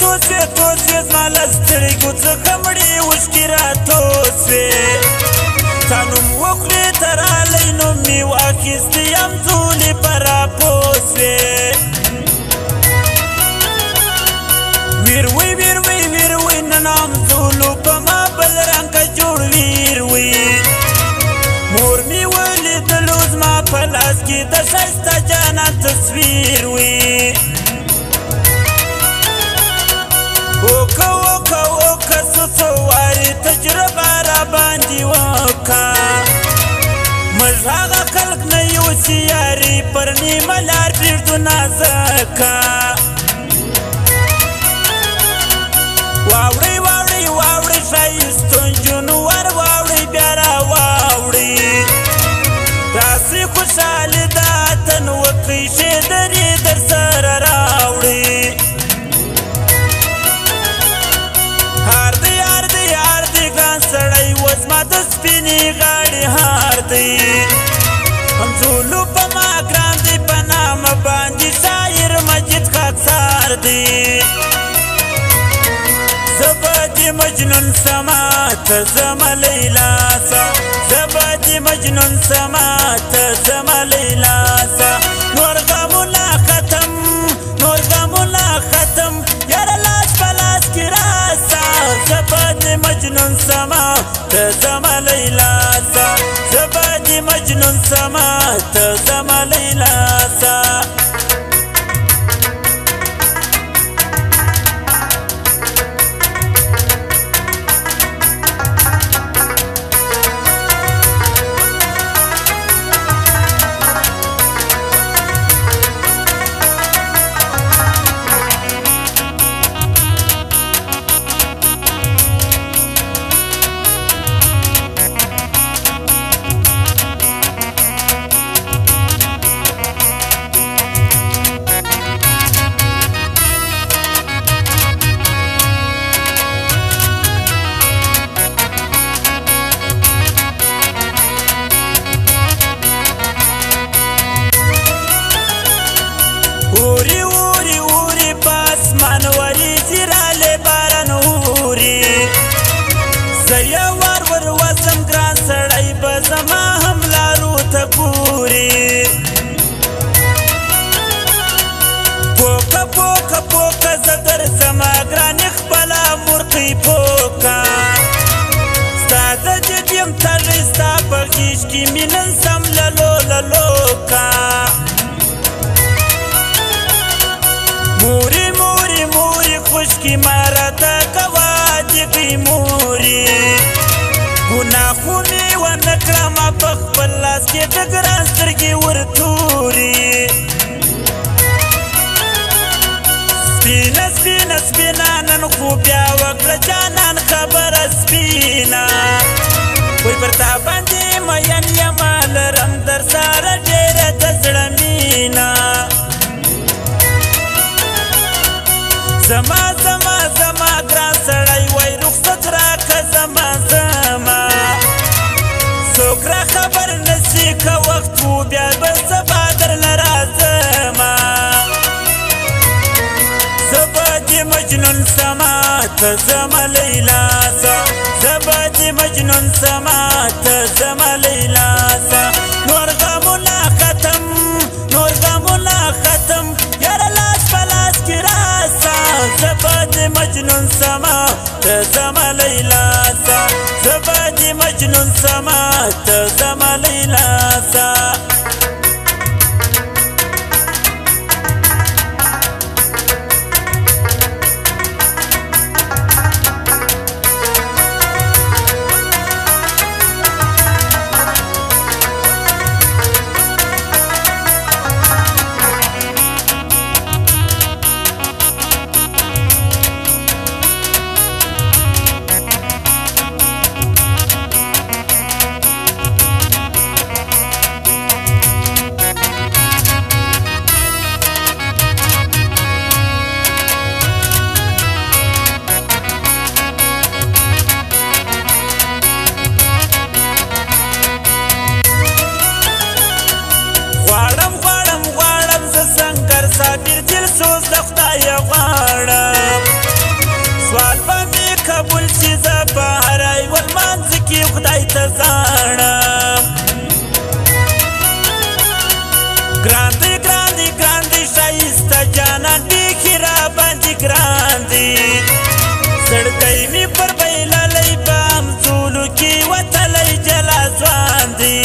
توسې زما له سترګو څخه مړې اوښکې راتوسې تا نوم وکړې ته رالی نوم مې واخیستی یم ټولې به راپوسې ویروي نن همزولو په ما بل رنګه جوړ ویروي مور مې ولیدلو زما په لاس کې د ښایسته جانان تصویر وي اوکه څو وارې تجربه راباندې وکړه موږ هغه خلک نه یو چې یاري پر نیمه لار پرېږدو نازکه واوړئ ښایستو نجونو ور واوړئ بیا راواوړئ راسئ خوشحالي د اتن وکړئ ښېدرې در سره راوړئ هار دی ګران سړی اوس ما د سپینې غاړې هار دی همزولو په ما ګران دی په نامه باندې شاعر مجید خاکسار دی زبادي مجنون سمات زما لیلا سا زبادي مجنون سمات زما لیلا سا نور غمونه ختم یار لاس پلاس کی راسا زبادي مجنون سمات زما لیلا سا زبادي مجنون سمات زما لیلا سا اوری پاسمان وریځې رالی باران اوري زه یې ور وزم ګران سړی به زما هم لارو ته ګوري پوکه زه درځمه ګرانې خپله مرغۍ پوکه ستا د جد یم تږی ستا په غېږ کې مې نن سم للوکه موري خوشکی مارا تا کواجی کی موري گناخونی و نکرم پخپل لاس کی دگران سترگی ورطوری سپینا نن خوبیا وکړه جانان خبر سپینا وی پرتا باندې مین یما لرم در سره ډېره د زړه مینا زما ګران سړی وای رخصت راکه زما څوک را خبر نشي که وخت و بیا به سبا درله راځمه زبادي مجنون سمات زما لیلا سا زبادي مجنون سمات زما لیلا سا نور غمونه ختم یار لاس پلاس کی راسا زبادي مجنون سمات زما لیلا سا زبادي مجنون سمات زما لیلا سا ته زاړم ګران دی ګران دی ګران دی ښایسته جانان بیخي راباندې ګران دی زړګی مې پر بیلالی په همزولو کې وتلی جلا ځوان دی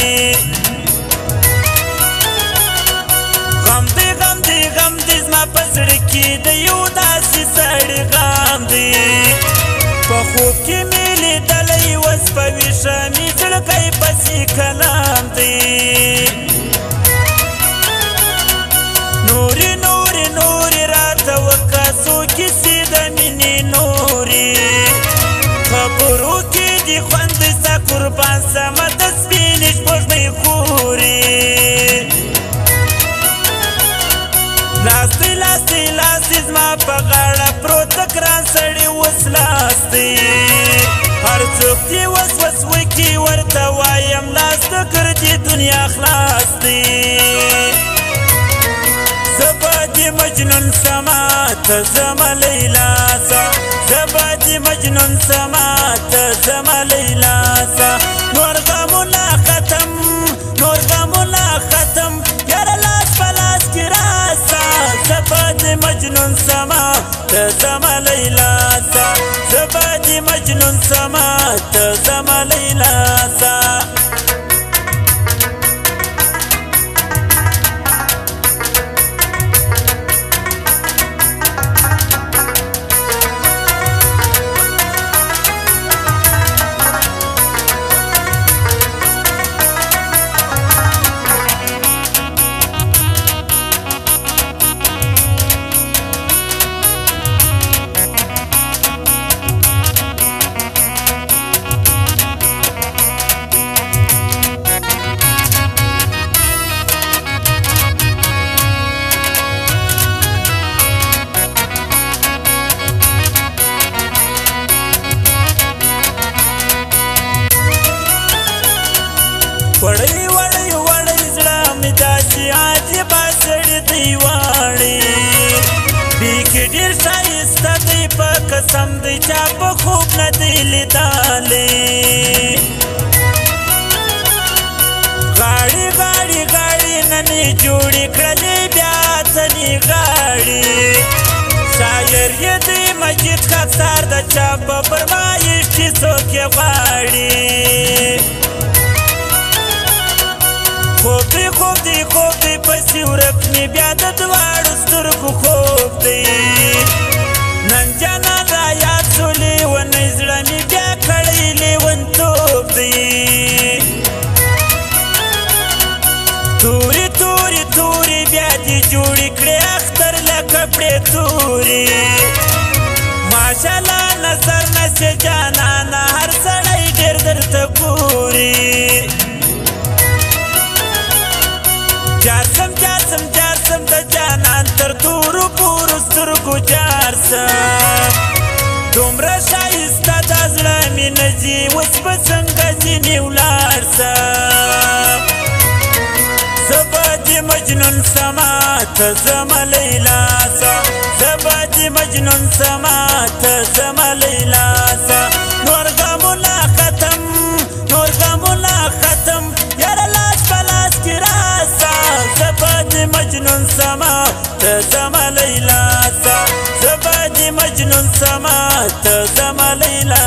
غم دی غم دی غم دی زما په زړه کې د یو داسې سړي غم دی په خوب کې مې لیدلی اوس په ویښه مې زړګی پسې کلام دی نورې نورې نورې راته وکړه څو کیسې د مینې نورې خبرو کې دې خوند ستا قربان سمه د سپینې سپوږمۍ خورې لاس دی لاس دی لاس دی زما په غاړه پروت د ګران سړي اوس لاس دی هر څوک دې وس وس وکړي ورته وایم لاس د ګردې دنیا خلاص دی زه به دې مجنون سما ته زما لیلا سه زه به دې مجنون سما ته زما لیلا سه نور غمونه ختم نور غمونه ختم یاره لاس په لاس کې راسه زه به دې مجنون سما ته زما لیلا سه زه به دې مجنون سما ته زما لیلا سه وړی وړی وړی زړه مې داسې عجیبه سړی دی واړې بیخي ډېر ښایسته دی په قسم دی چا په خوب نه دی لیدلی غاړې غاړې غاړې ننې جوړې کړلې بیا اتنې غاړې شاعر یې دی مجید خاکسار د چا په فرمایش کې څوک یې غواړي خوب دی خوب دی خوب دی پسې ورک مې بیا د دواړو سترګو خوب دی نن جانان را یاد شو لیونی زړه مې بیا کړی لیونتوب دی تورې تورې تورې بیا دې جوړې کړې اختر لکه پړې تورې ماشاءالله نظر نسې جانانه هر سړی ډېر درته ګوري جارسم جارسم جارسم د جانان تر تورو پورو سترګو جارسم دومره ښایسته دا زړه مې نه ځي اوس به څنګه ځینې ولاړسم زه به دې مجنون سما ته زما لیلا سه زه به دې مجنون سما ته زما لیلا سه نور غمونه ختم نور غمونه ختم یاره لاس په لاس کې راسه زه به دې مجنون سما ته زما لیلا سه زه به دې مجنون سما ته زما لیلا